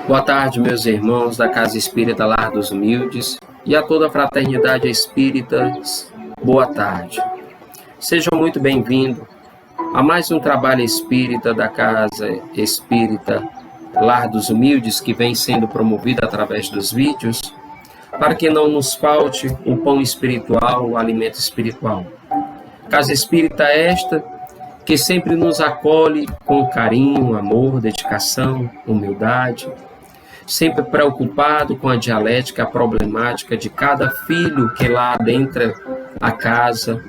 Boa tarde, meus irmãos da Casa Espírita Lar dos Humildes e a toda a fraternidade espírita. Boa tarde. Sejam muito bem-vindos a mais um trabalho espírita da Casa Espírita Lar dos Humildes, que vem sendo promovido através dos vídeos, para que não nos falte o pão espiritual, o alimento espiritual. Casa Espírita esta que sempre nos acolhe com carinho, amor, dedicação, humildade, sempre preocupado com a dialética, a problemática de cada filho que lá adentra a casa,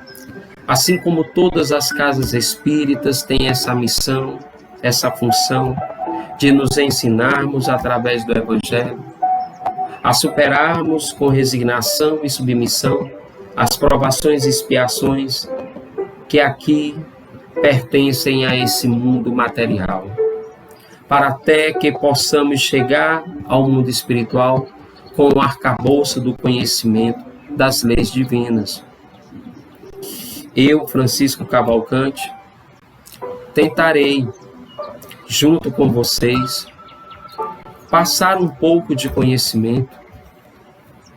assim como todas as casas espíritas têm essa missão, essa função de nos ensinarmos através do Evangelho, a superarmos com resignação e submissão as provações e expiações que aqui pertencem a esse mundo material, para até que possamos chegar ao mundo espiritual com o arcabouço do conhecimento das leis divinas. Eu, Francisco Cavalcante, tentarei, junto com vocês, passar um pouco de conhecimento,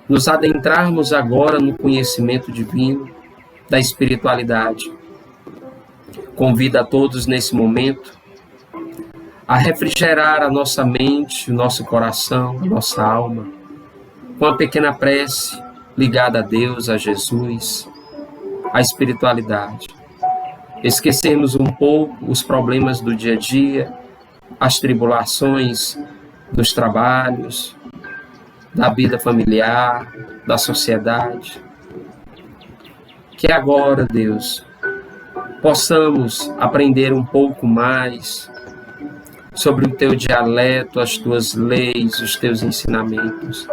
nos adentrarmos agora no conhecimento divino da espiritualidade. Convido a todos nesse momento a refrigerar a nossa mente, o nosso coração, a nossa alma, com uma pequena prece ligada a Deus, a Jesus, à espiritualidade. Esquecermos um pouco os problemas do dia a dia, as tribulações dos trabalhos, da vida familiar, da sociedade. Que agora, Deus, possamos aprender um pouco mais sobre o teu dialeto, as tuas leis, os teus ensinamentos,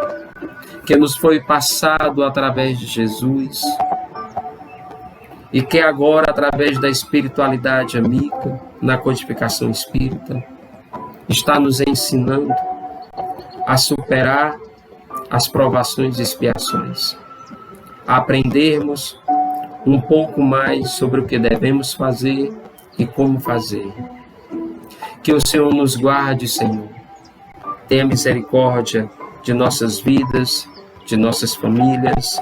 que nos foi passado através de Jesus e que agora, através da espiritualidade amiga, na codificação espírita, está nos ensinando a superar as provações e expiações, a aprendermos um pouco mais sobre o que devemos fazer e como fazer. Que o Senhor nos guarde, Senhor. Tenha misericórdia de nossas vidas, de nossas famílias,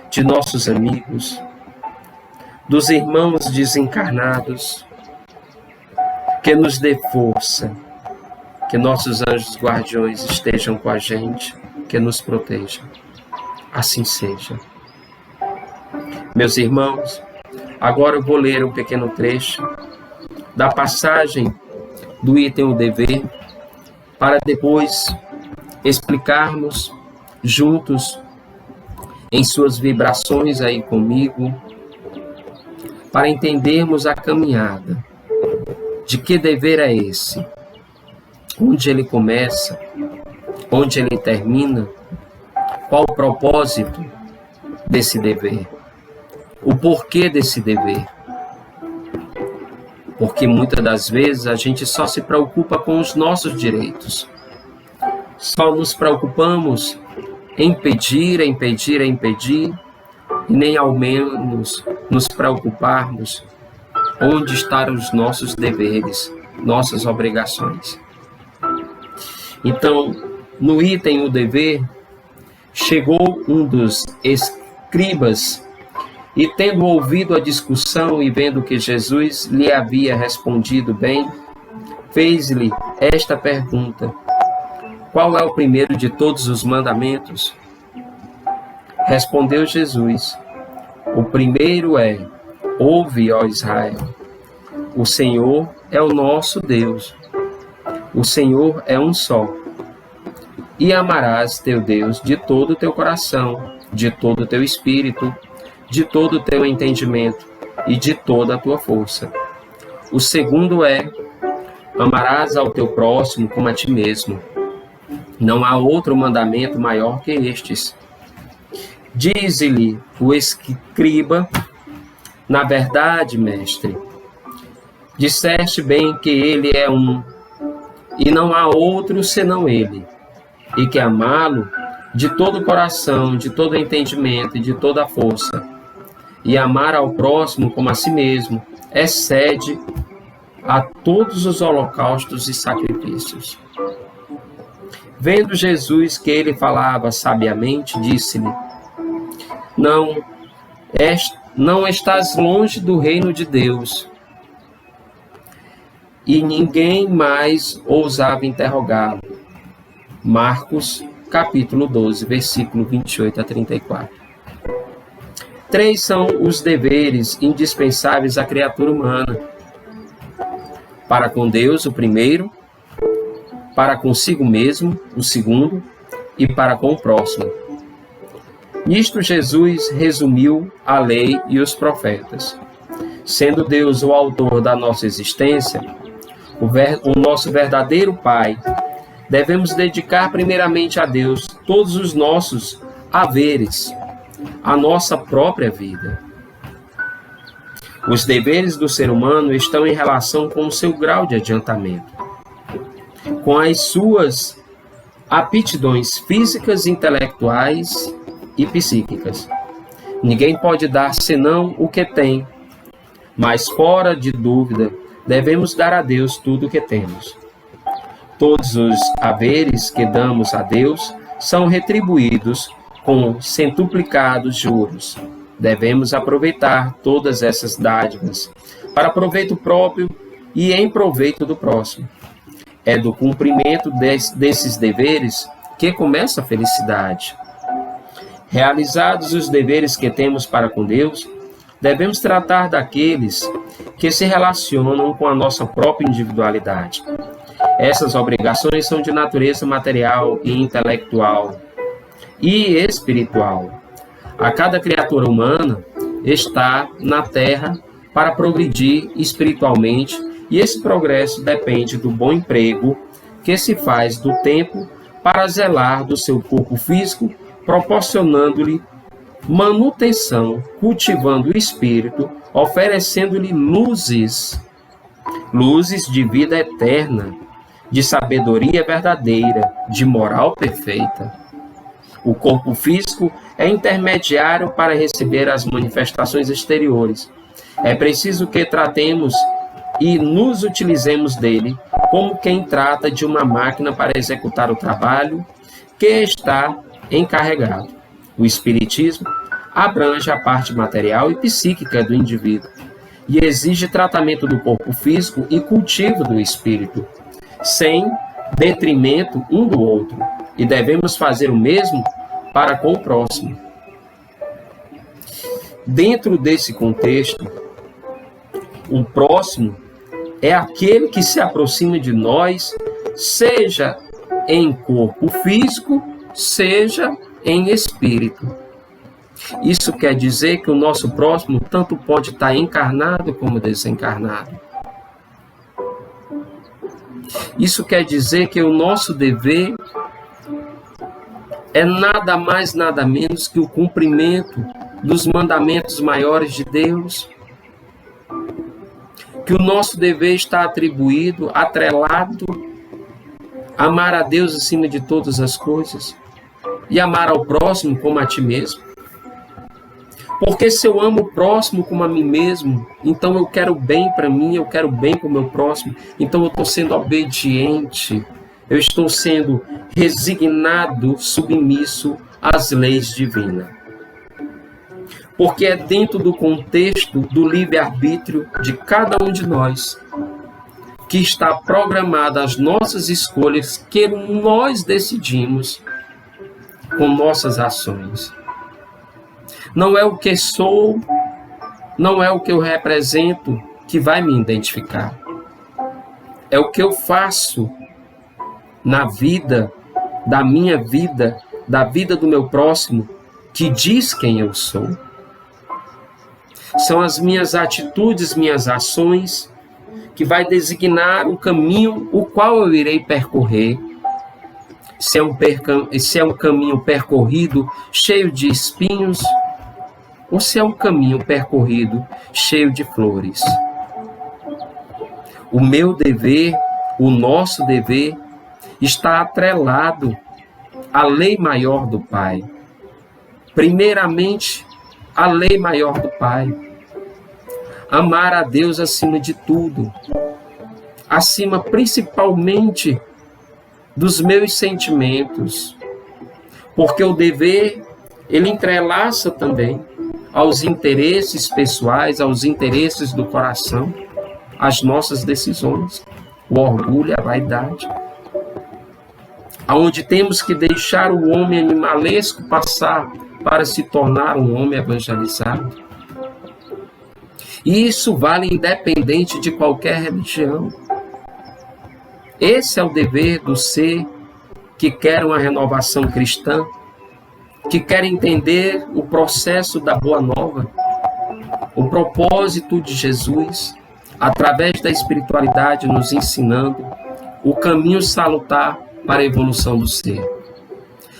de nossos amigos, dos irmãos desencarnados. Que nos dê força, que nossos anjos guardiões estejam com a gente, que nos protejam. Assim seja. Meus irmãos, agora eu vou ler um pequeno trecho da passagem do item O Dever, para depois explicarmos juntos, em suas vibrações aí comigo, para entendermos a caminhada. De que dever é esse? Onde ele começa? Onde ele termina? Qual o propósito desse dever? O porquê desse dever? Porque muitas das vezes a gente só se preocupa com os nossos direitos. Só nos preocupamos em pedir, e nem ao menos nos preocuparmos onde estão os nossos deveres, nossas obrigações. Então, no item O Dever, chegou um dos escribas e, tendo ouvido a discussão e vendo que Jesus lhe havia respondido bem, fez-lhe esta pergunta: qual é o primeiro de todos os mandamentos? Respondeu Jesus: o primeiro é: ouve, ó Israel, o Senhor é o nosso Deus. O Senhor é um só. E amarás teu Deus de todo o teu coração, de todo o teu espírito, de todo o teu entendimento e de toda a tua força. O segundo é: amarás ao teu próximo como a ti mesmo. Não há outro mandamento maior que estes. Diz-lhe o escriba: na verdade, mestre, disseste bem que ele é um, e não há outro senão ele, e que amá-lo de todo o coração, de todo o entendimento e de toda a força, e amar ao próximo como a si mesmo, excede a todos os holocaustos e sacrifícios. Vendo Jesus que ele falava sabiamente, disse-lhe: não estás longe do reino de Deus. E ninguém mais ousava interrogá-lo. Marcos, capítulo 12, versículo 28 a 34. 3 são os deveres indispensáveis à criatura humana. Para com Deus, o primeiro; para consigo mesmo, o segundo; e para com o próximo. Nisto Jesus resumiu a lei e os profetas. Sendo Deus o autor da nossa existência, o nosso verdadeiro Pai, devemos dedicar primeiramente a Deus todos os nossos haveres, a nossa própria vida. Os deveres do ser humano estão em relação com o seu grau de adiantamento, com as suas aptidões físicas, intelectuais e psíquicas. Ninguém pode dar senão o que tem, mas fora de dúvida, devemos dar a Deus tudo o que temos. Todos os haveres que damos a Deus são retribuídos com centuplicados juros. Devemos aproveitar todas essas dádivas para proveito próprio e em proveito do próximo. É do cumprimento desses deveres que começa a felicidade. Realizados os deveres que temos para com Deus, devemos tratar daqueles que se relacionam com a nossa própria individualidade. Essas obrigações são de natureza material e intelectual e espiritual. A cada criatura humana está na Terra para progredir espiritualmente, e esse progresso depende do bom emprego que se faz do tempo para zelar do seu corpo físico, proporcionando-lhe manutenção, cultivando o espírito, oferecendo-lhe luzes de vida eterna, de sabedoria verdadeira, de moral perfeita. O corpo físico é intermediário para receber as manifestações exteriores. É preciso que tratemos e nos utilizemos dele como quem trata de uma máquina para executar o trabalho que está encarregado. O espiritismo abrange a parte material e psíquica do indivíduo e exige tratamento do corpo físico e cultivo do espírito, sem detrimento um do outro, e devemos fazer o mesmo para com o próximo. Dentro desse contexto, o próximo é aquele que se aproxima de nós, seja em corpo físico, seja em espírito. Isso quer dizer que o nosso próximo tanto pode estar encarnado como desencarnado. Isso quer dizer que o nosso dever é nada mais, nada menos que o cumprimento dos mandamentos maiores de Deus. Que o nosso dever está atribuído, atrelado, a amar a Deus acima de todas as coisas e amar ao próximo como a ti mesmo. Porque se eu amo o próximo como a mim mesmo, então eu quero bem para mim, eu quero bem para o meu próximo, então eu estou sendo obediente, eu estou sendo resignado, submisso às leis divinas. Porque é dentro do contexto do livre-arbítrio de cada um de nós que está programada as nossas escolhas que nós decidimos com nossas ações. Não é o que sou, não é o que eu represento que vai me identificar. É o que eu faço na vida, da minha vida, da vida do meu próximo, que diz quem eu sou. São as minhas atitudes, minhas ações, que vai designar o caminho o qual eu irei percorrer. Se é um caminho percorrido cheio de espinhos, ou se é um caminho percorrido cheio de flores. O meu dever, o nosso dever, está atrelado à lei maior do Pai. Primeiramente, a lei maior do Pai. Amar a Deus acima de tudo. Acima principalmente dos meus sentimentos, porque o dever, ele entrelaça também aos interesses pessoais, aos interesses do coração, as nossas decisões, o orgulho, a vaidade, aonde temos que deixar o homem animalesco passar para se tornar um homem evangelizado. E isso vale independente de qualquer religião. Esse é o dever do ser que quer uma renovação cristã, que quer entender o processo da Boa Nova, o propósito de Jesus, através da espiritualidade nos ensinando o caminho salutar para a evolução do ser.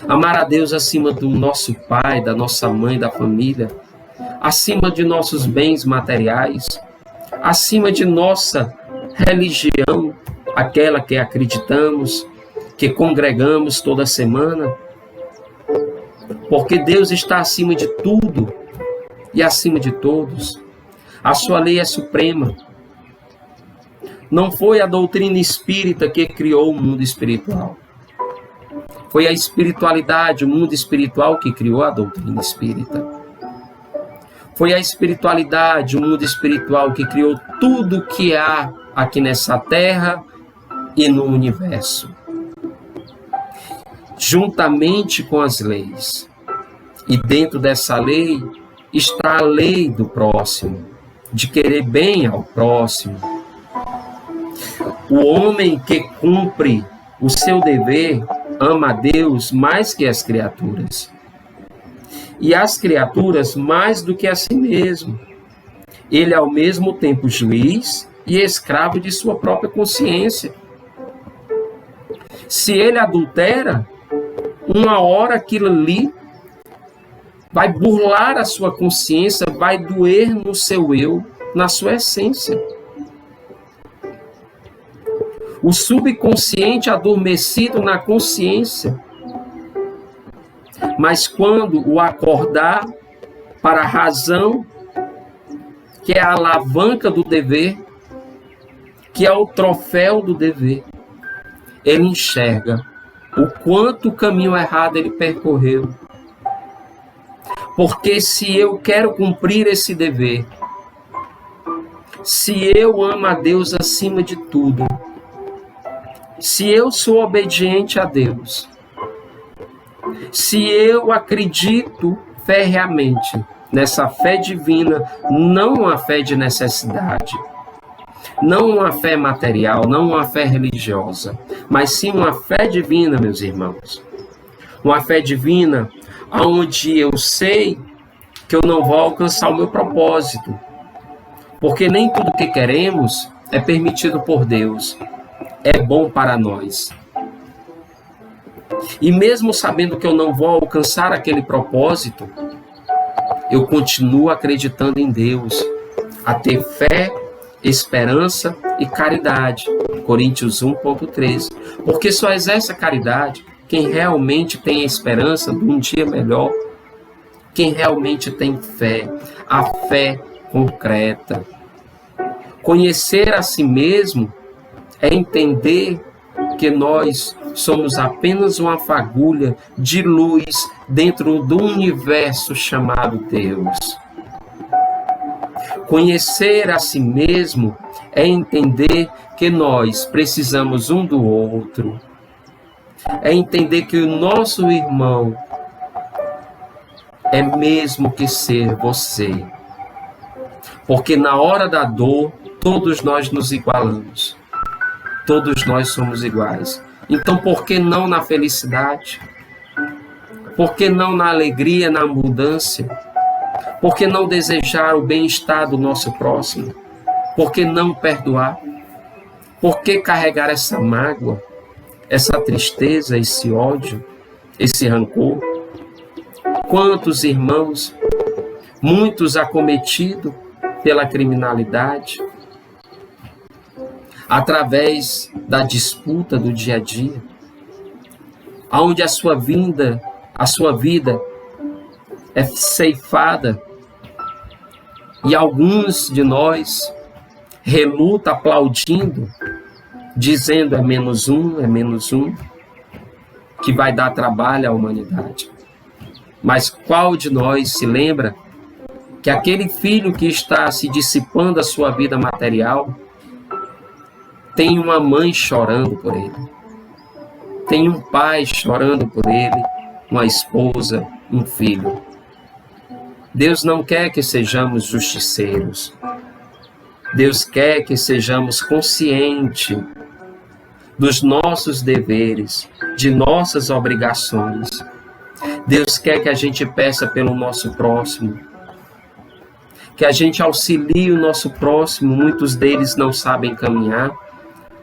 Amar a Deus acima do nosso pai, da nossa mãe, da família, acima de nossos bens materiais, acima de nossa religião, aquela que acreditamos, que congregamos toda semana, porque Deus está acima de tudo e acima de todos. A sua lei é suprema. Não foi a doutrina espírita que criou o mundo espiritual. Foi a espiritualidade, o mundo espiritual que criou a doutrina espírita. Foi a espiritualidade, o mundo espiritual que criou tudo que há aqui nessa terra e no universo, juntamente com as leis. E dentro dessa lei está a lei do próximo, de querer bem ao próximo. O homem que cumpre o seu dever ama a Deus mais que as criaturas. E as criaturas mais do que a si mesmo. Ele é ao mesmo tempo juiz e escravo de sua própria consciência. Se ele adultera, uma hora aquilo ali vai burlar a sua consciência, vai doer no seu eu, na sua essência. O subconsciente adormecido na consciência. Mas quando o acordar para a razão, que é a alavanca do dever, que é o troféu do dever, ele enxerga o quanto o caminho errado ele percorreu. Porque se eu quero cumprir esse dever, se eu amo a Deus acima de tudo, se eu sou obediente a Deus, se eu acredito ferreamente nessa fé divina, não uma fé de necessidade, não uma fé material, não uma fé religiosa, mas sim uma fé divina, meus irmãos. Uma fé divina onde eu sei que eu não vou alcançar o meu propósito, porque nem tudo que queremos é permitido por Deus, é bom para nós. E mesmo sabendo que eu não vou alcançar aquele propósito, eu continuo acreditando em Deus, a ter fé, esperança e caridade. Coríntios 1,13. Porque só exerce a caridade quem realmente tem a esperança de um dia melhor, quem realmente tem fé, a fé concreta. Conhecer a si mesmo é entender que nós somos apenas uma fagulha de luz dentro do universo chamado Deus. Conhecer a si mesmo é entender que nós precisamos um do outro. É entender que o nosso irmão é mesmo que ser você. Porque na hora da dor, todos nós nos igualamos. Todos nós somos iguais. Então, por que não na felicidade? Por que não na alegria, na abundância? Por que não desejar o bem-estar do nosso próximo? Por que não perdoar? Por que carregar essa mágoa, essa tristeza, esse ódio, esse rancor? Quantos irmãos, muitos acometidos pela criminalidade, através da disputa do dia a dia, onde a sua vida é ceifada, e alguns de nós relutam aplaudindo, dizendo é menos um, que vai dar trabalho à humanidade. Mas qual de nós se lembra que aquele filho que está se dissipando a sua vida material tem uma mãe chorando por ele, tem um pai chorando por ele, uma esposa, um filho. Deus não quer que sejamos justiceiros. Deus quer que sejamos conscientes dos nossos deveres, de nossas obrigações. Deus quer que a gente peça pelo nosso próximo, que a gente auxilie o nosso próximo. Muitos deles não sabem caminhar,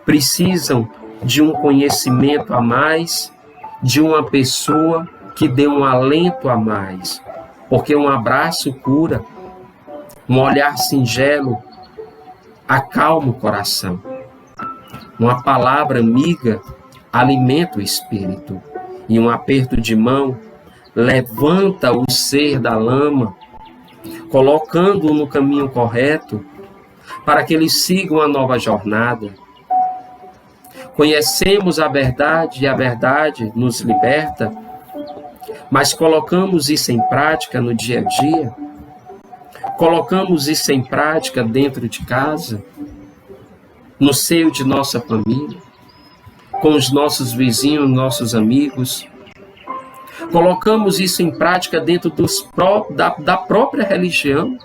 precisam de um conhecimento a mais, de uma pessoa que dê um alento a mais, porque um abraço cura, um olhar singelo acalma o coração, uma palavra amiga alimenta o espírito, e um aperto de mão levanta o ser da lama, colocando-o no caminho correto, para que ele siga uma nova jornada. Conhecemos a verdade e a verdade nos liberta, mas colocamos isso em prática no dia a dia? Colocamos isso em prática dentro de casa, no seio de nossa família, com os nossos vizinhos, nossos amigos? Colocamos isso em prática dentro da própria religião,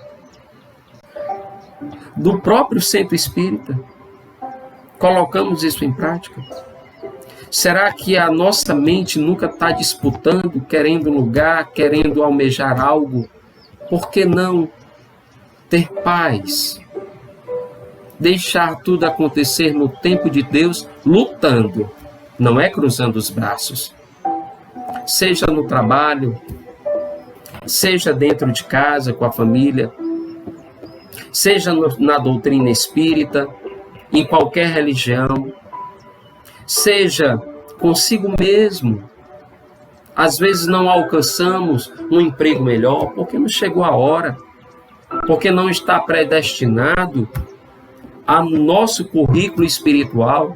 do próprio centro espírita? Colocamos isso em prática? Será que a nossa mente nunca está disputando, querendo lugar, querendo almejar algo? Por que não ter paz? Deixar tudo acontecer no tempo de Deus, lutando, não é cruzando os braços. Seja no trabalho, seja dentro de casa com a família, seja na doutrina espírita, em qualquer religião, seja consigo mesmo. Às vezes não alcançamos um emprego melhor porque não chegou a hora, porque não está predestinado ao nosso currículo espiritual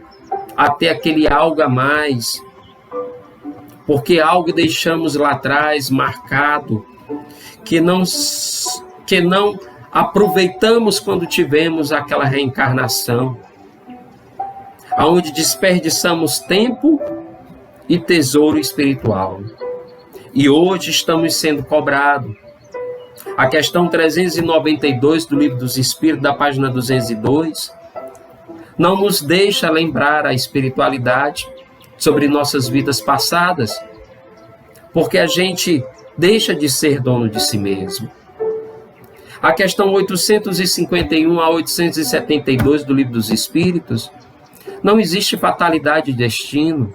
até aquele algo a mais, porque algo deixamos lá atrás marcado, que não aproveitamos quando tivemos aquela reencarnação, aonde desperdiçamos tempo e tesouro espiritual. E hoje estamos sendo cobrados. A questão 392 do Livro dos Espíritos, da página 202, não nos deixa lembrar a espiritualidade sobre nossas vidas passadas, porque a gente deixa de ser dono de si mesmo. A questão 851 a 872 do Livro dos Espíritos, não existe fatalidade de destino.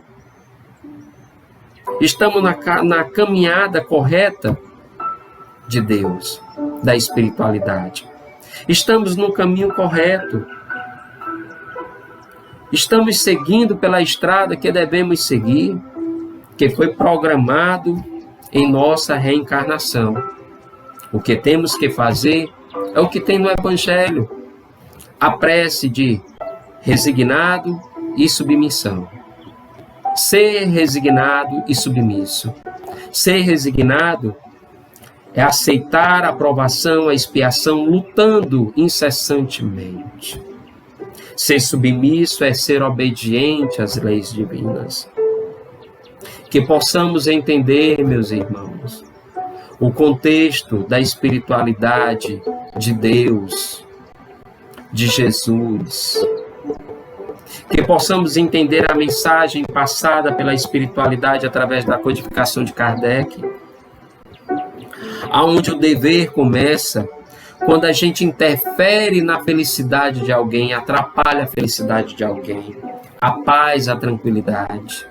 Estamos na caminhada correta de Deus, da espiritualidade. Estamos no caminho correto. Estamos seguindo pela estrada que devemos seguir, que foi programado em nossa reencarnação. O que temos que fazer é o que tem no Evangelho: a prece de resignado e submissão. Ser resignado e submisso. Ser resignado é aceitar a aprovação, a expiação, lutando incessantemente. Ser submisso é ser obediente às leis divinas. Que possamos entender, meus irmãos, o contexto da espiritualidade de Deus, de Jesus. Que possamos entender a mensagem passada pela espiritualidade através da codificação de Kardec, aonde o dever começa quando a gente interfere na felicidade de alguém, atrapalha a felicidade de alguém, a paz, a tranquilidade.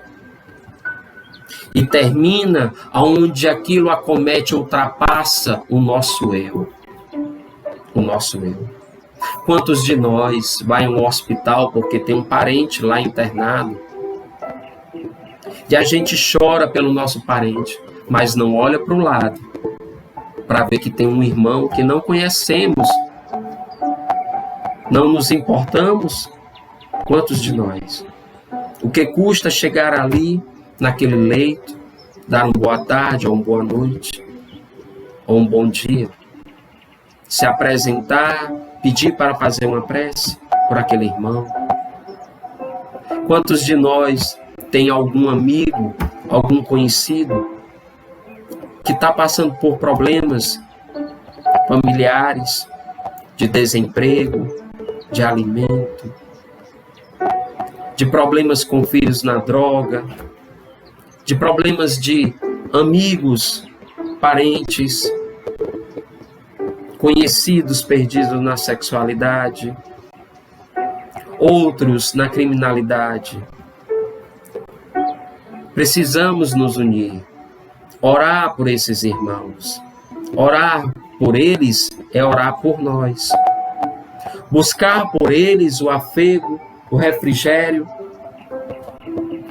E termina aonde aquilo acomete, ultrapassa o nosso eu. O nosso eu. Quantos de nós vai a um hospital porque tem um parente lá internado? E a gente chora pelo nosso parente, mas não olha para o lado, para ver que tem um irmão que não conhecemos, não nos importamos. Quantos de nós? O que custa chegar ali naquele leito, dar uma boa tarde, ou uma boa noite, ou um bom dia, se apresentar, pedir para fazer uma prece por aquele irmão. Quantos de nós tem algum amigo, algum conhecido que está passando por problemas familiares, de desemprego, de alimento, de problemas com filhos na droga, de problemas de amigos, parentes, conhecidos perdidos na sexualidade, outros na criminalidade. Precisamos nos unir, orar por esses irmãos. Orar por eles é orar por nós. Buscar por eles o afego, o refrigério,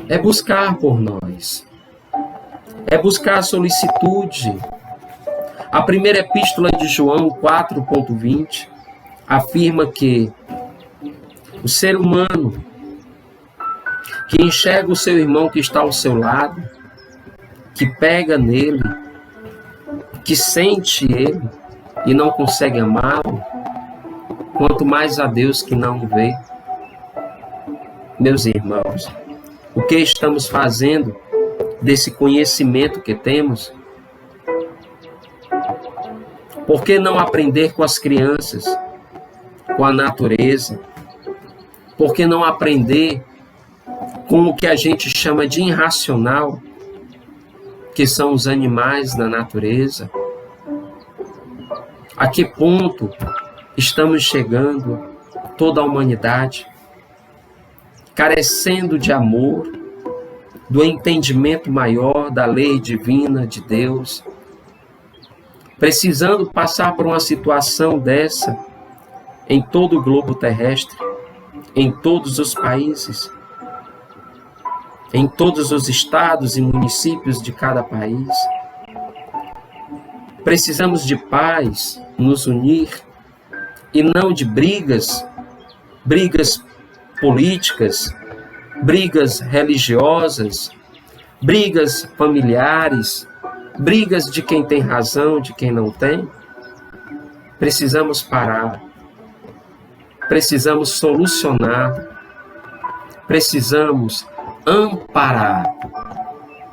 é buscar por nós. É buscar a solicitude. A primeira epístola de João 4,20 afirma que o ser humano que enxerga o seu irmão que está ao seu lado, que pega nele, que sente ele e não consegue amá-lo, quanto mais a Deus que não o vê. Meus irmãos, o que estamos fazendo desse conhecimento que temos? Por que não aprender com as crianças, com a natureza? Por que não aprender com o que a gente chama de irracional, que são os animais da natureza? A que ponto estamos chegando, toda a humanidade, carecendo de amor, do entendimento maior da lei divina de Deus, precisando passar por uma situação dessa em todo o globo terrestre, em todos os países, em todos os estados e municípios de cada país. Precisamos de paz, nos unir, e não de brigas políticas, brigas religiosas, brigas familiares, brigas de quem tem razão, de quem não tem. Precisamos parar, precisamos solucionar, precisamos amparar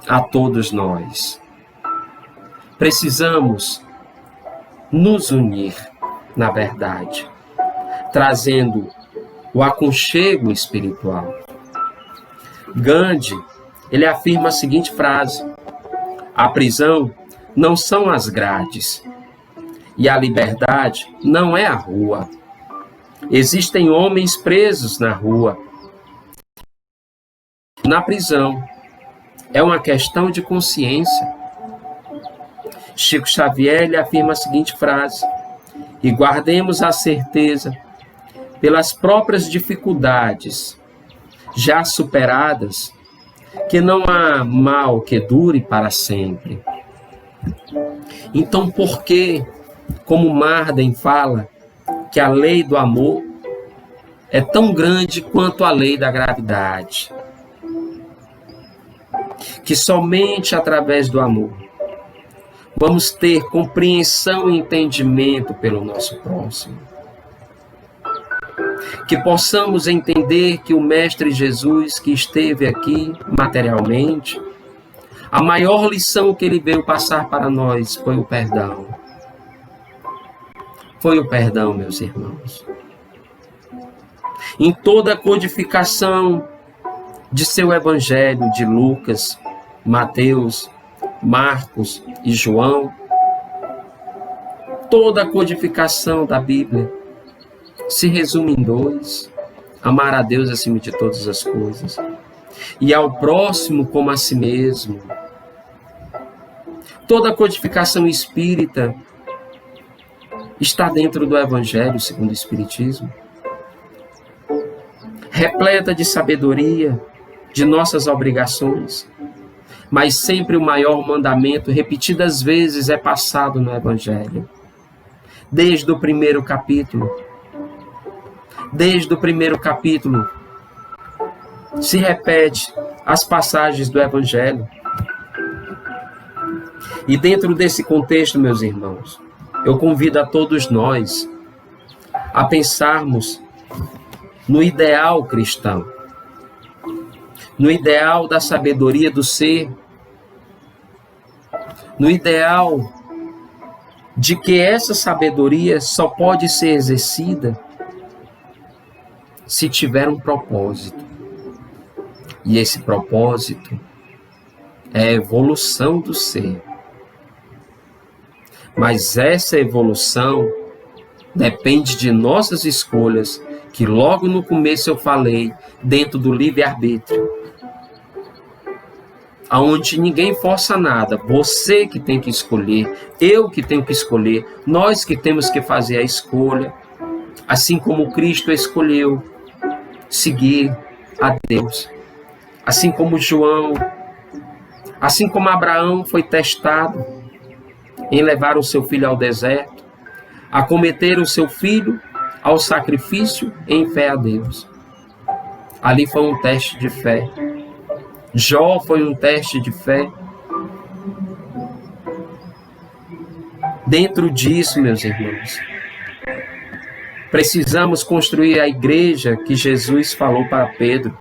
a todos nós. Precisamos nos unir, na verdade, trazendo o aconchego espiritual. Gandhi, ele afirma a seguinte frase: a prisão não são as grades e a liberdade não é a rua. Existem homens presos na rua, na prisão. É uma questão de consciência. Chico Xavier, ele afirma a seguinte frase: e guardemos a certeza, pelas próprias dificuldades já superadas, que não há mal que dure para sempre. Então, por que, como Marden fala, que a lei do amor é tão grande quanto a lei da gravidade? Que somente através do amor vamos ter compreensão e entendimento pelo nosso próximo. Que possamos entender que o Mestre Jesus, que esteve aqui materialmente, a maior lição que ele veio passar para nós foi o perdão. Foi o perdão, meus irmãos. Em toda a codificação de seu Evangelho, de Lucas, Mateus, Marcos e João, toda a codificação da Bíblia se resume em dois: amar a Deus acima de todas as coisas e ao próximo como a si mesmo. Toda a codificação espírita está dentro do Evangelho segundo o Espiritismo, repleta de sabedoria, de nossas obrigações, mas sempre o maior mandamento, repetidas vezes, é passado no Evangelho. Desde o primeiro capítulo, se repete as passagens do Evangelho. E dentro desse contexto, meus irmãos, eu convido a todos nós a pensarmos no ideal cristão, no ideal da sabedoria do ser, no ideal de que essa sabedoria só pode ser exercida se tiver um propósito. E esse propósito é a evolução do ser. Mas essa evolução depende de nossas escolhas, que logo no começo eu falei, dentro do livre-arbítrio, aonde ninguém força nada, você que tem que escolher, eu que tenho que escolher, nós que temos que fazer a escolha, assim como Cristo escolheu seguir a Deus, assim como João, assim como Abraão foi testado em levar o seu filho ao deserto, a cometer o seu filho ao sacrifício em fé a Deus. Ali foi um teste de fé. Jó foi um teste de fé. Dentro disso, meus irmãos, precisamos construir a igreja que Jesus falou para Pedro,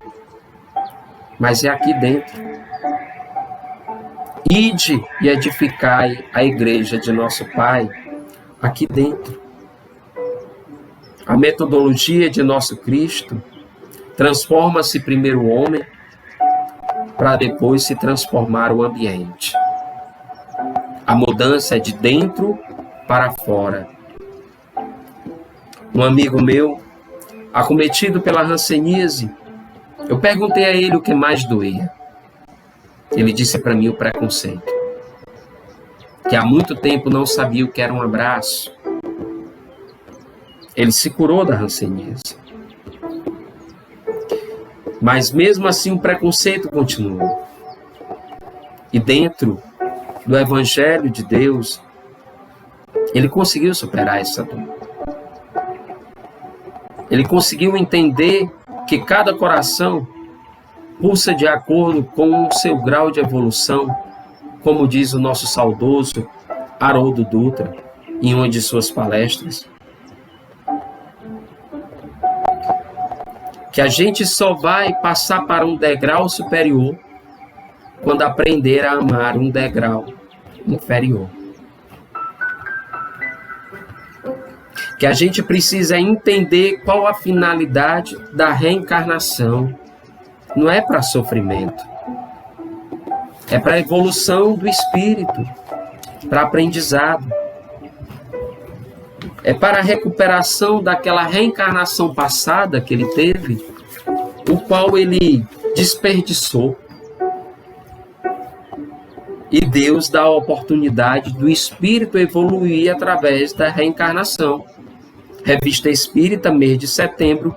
mas é aqui dentro. Ide e edificai a igreja de nosso Pai, aqui dentro. A metodologia de nosso Cristo transforma-se primeiro o homem, para depois se transformar o ambiente. A mudança é de dentro para fora. Um amigo meu, acometido pela hanseníase, eu perguntei a ele o que mais doía. Ele disse para mim o preconceito, que há muito tempo não sabia o que era um abraço. Ele se curou da hanseníase. Mas mesmo assim o preconceito continuou. E dentro do Evangelho de Deus, ele conseguiu superar essa dor. Ele conseguiu entender que cada coração pulsa de acordo com o seu grau de evolução, como diz o nosso saudoso Haroldo Dutra em uma de suas palestras. Que a gente só vai passar para um degrau superior quando aprender a amar um degrau inferior. Que a gente precisa entender qual a finalidade da reencarnação. Não é para sofrimento. É para a evolução do espírito, para aprendizado. É para a recuperação daquela reencarnação passada que ele teve, o qual ele desperdiçou. E Deus dá a oportunidade do espírito evoluir através da reencarnação. Revista Espírita, mês de setembro,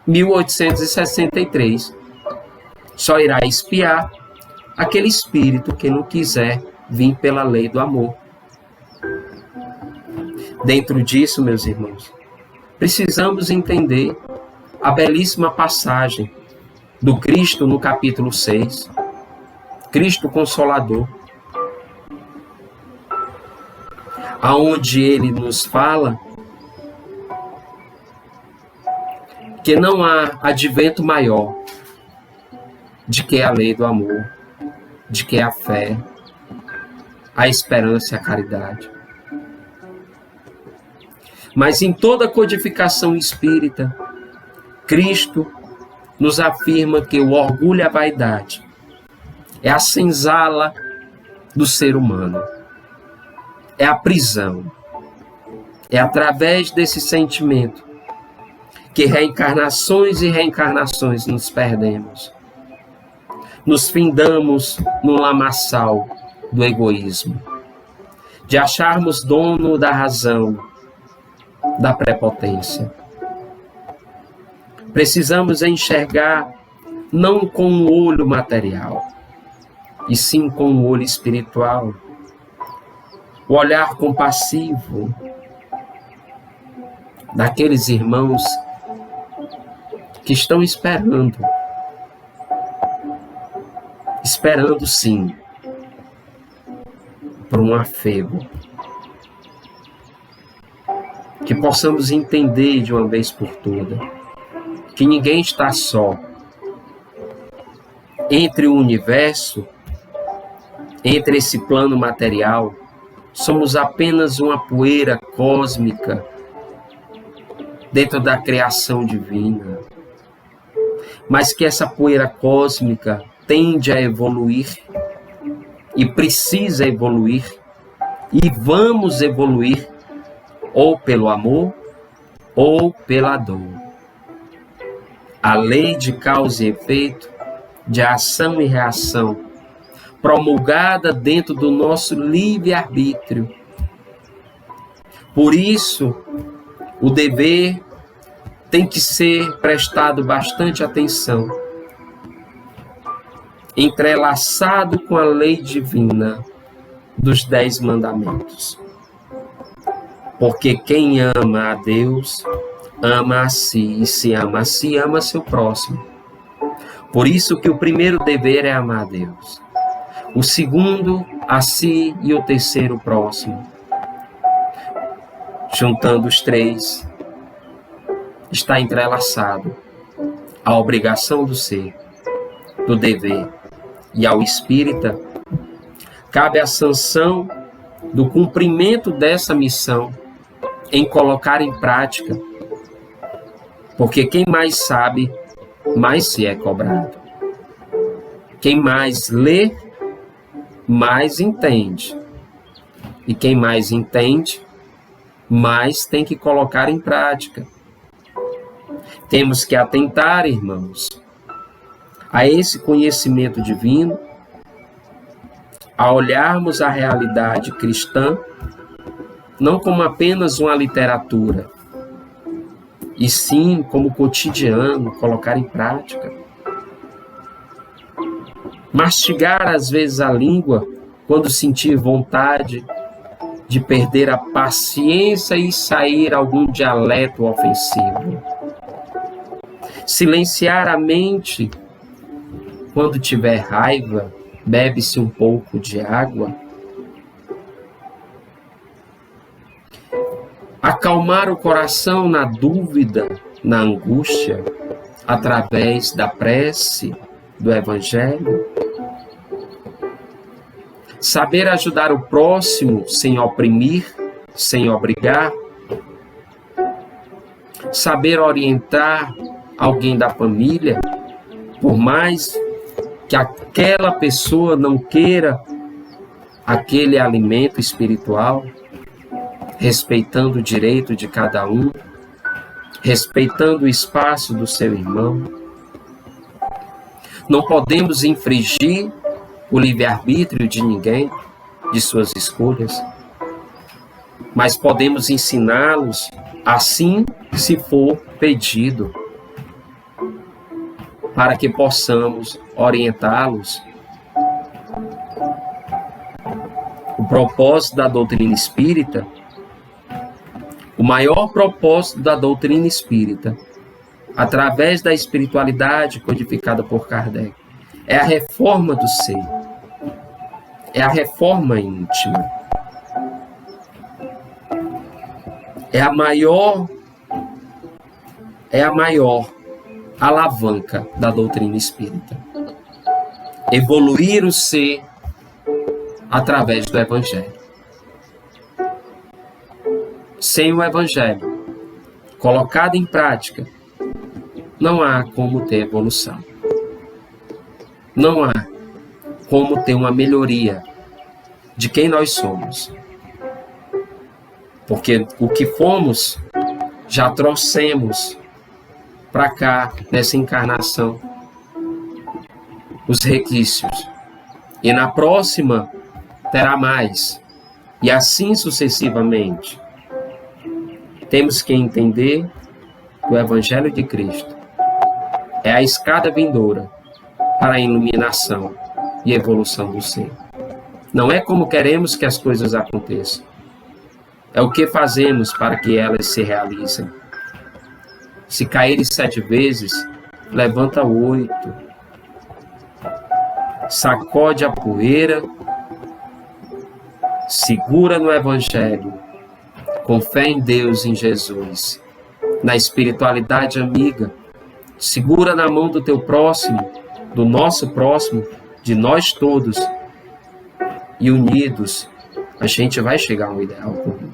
1863. Só irá expiar aquele espírito que não quiser vir pela lei do amor. Dentro disso, meus irmãos, precisamos entender a belíssima passagem do Cristo no capítulo 6, Cristo Consolador, aonde ele nos fala que não há advento maior de que a lei do amor, de que a fé, a esperança e a caridade. Mas em toda a codificação espírita, Cristo nos afirma que o orgulho e a vaidade é a senzala do ser humano, é a prisão. É através desse sentimento que reencarnações e reencarnações nos perdemos. Nos findamos no lamaçal do egoísmo, de acharmos dono da razão, da prepotência. Precisamos enxergar não com o olho material, e sim com o olho espiritual, o olhar compassivo daqueles irmãos que estão esperando esperando sim por um afego. Que possamos entender de uma vez por todas que ninguém está só. Entre o universo, entre esse plano material, somos apenas uma poeira cósmica dentro da criação divina. Mas que essa poeira cósmica tende a evoluir e precisa evoluir, e vamos evoluir ou pelo amor ou pela dor. A lei de causa e efeito, de ação e reação, promulgada dentro do nosso livre-arbítrio. Por isso, o dever tem que ser prestado bastante atenção, entrelaçado com a lei divina dos 10 mandamentos. Porque quem ama a Deus, ama a si, e se ama a si, ama seu próximo. Por isso que o primeiro dever é amar a Deus, o segundo a si e o terceiro o próximo. Juntando os três, está entrelaçado a obrigação do ser, do dever, e ao espírita cabe a sanção do cumprimento dessa missão em colocar em prática, porque quem mais sabe, mais se é cobrado. Quem mais lê, mais entende. E quem mais entende, mais tem que colocar em prática. Temos que atentar, irmãos, a esse conhecimento divino, a olharmos a realidade cristã não como apenas uma literatura, e sim como cotidiano, colocar em prática. Mastigar às vezes a língua quando sentir vontade de perder a paciência e sair algum dialeto ofensivo. Silenciar a mente quando tiver raiva, bebe-se um pouco de água. Acalmar o coração na dúvida, na angústia, através da prece, do Evangelho. Saber ajudar o próximo sem oprimir, sem obrigar. Saber orientar alguém da família, por mais que aquela pessoa não queira aquele alimento espiritual, respeitando o direito de cada um, respeitando o espaço do seu irmão. Não podemos infringir o livre-arbítrio de ninguém, de suas escolhas, mas podemos ensiná-los assim, se for pedido, para que possamos orientá-los. O propósito da doutrina espírita, o maior propósito da doutrina espírita, através da espiritualidade codificada por Kardec, é a reforma do ser, é a reforma íntima, é a maior alavanca da doutrina espírita. Evoluir o ser através do Evangelho. Sem o Evangelho colocado em prática, não há como ter evolução. Não há como ter uma melhoria de quem nós somos. Porque o que fomos, já trouxemos para cá, nessa encarnação, os requisitos. E na próxima, terá mais. E assim sucessivamente. Temos que entender que o Evangelho de Cristo é a escada vindoura para a iluminação e evolução do ser. Não é como queremos que as coisas aconteçam. É o que fazemos para que elas se realizem. Se caíres 7 vezes, levanta 8. sacode a poeira, segura no Evangelho, com fé em Deus, em Jesus, na espiritualidade amiga, segura na mão do teu próximo, do nosso próximo, de nós todos, e unidos, a gente vai chegar ao ideal comum.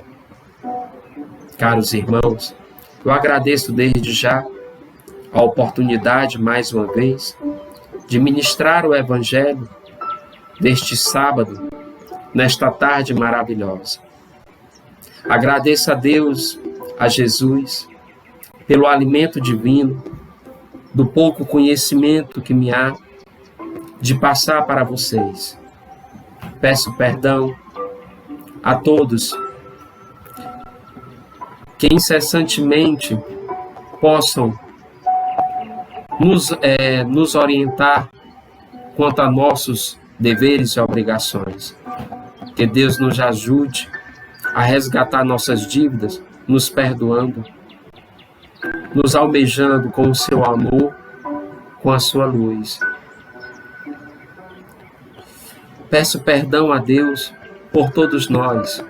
Caros irmãos, eu agradeço desde já a oportunidade, mais uma vez, de ministrar o Evangelho deste sábado, nesta tarde maravilhosa. Agradeço a Deus, a Jesus, pelo alimento divino, do pouco conhecimento que me há de passar para vocês. Peço perdão a todos que incessantemente possam nos orientar quanto a nossos deveres e obrigações. Que Deus nos ajude a resgatar nossas dívidas, nos perdoando, nos almejando com o seu amor, com a sua luz. Peço perdão a Deus por todos nós.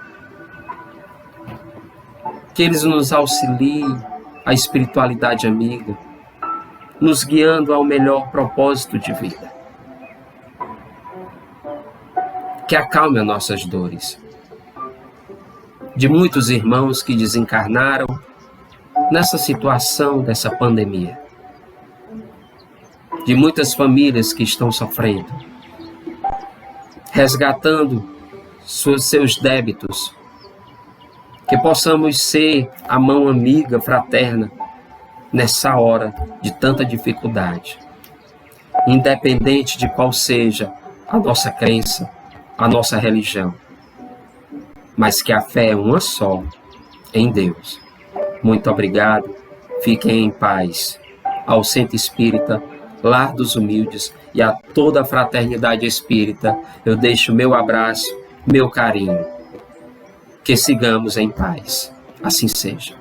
Que Ele nos auxilie a espiritualidade amiga, nos guiando ao melhor propósito de vida. Que acalme as nossas dores. De muitos irmãos que desencarnaram nessa situação dessa pandemia. De muitas famílias que estão sofrendo, resgatando seus débitos. Que possamos ser a mão amiga, fraterna, nessa hora de tanta dificuldade. Independente de qual seja a nossa crença, a nossa religião. Mas que a fé é uma só, em Deus. Muito obrigado, fiquem em paz. Ao Centro Espírita Lar dos Humildes e a toda a fraternidade espírita, eu deixo meu abraço, meu carinho. Que sigamos em paz. Assim seja.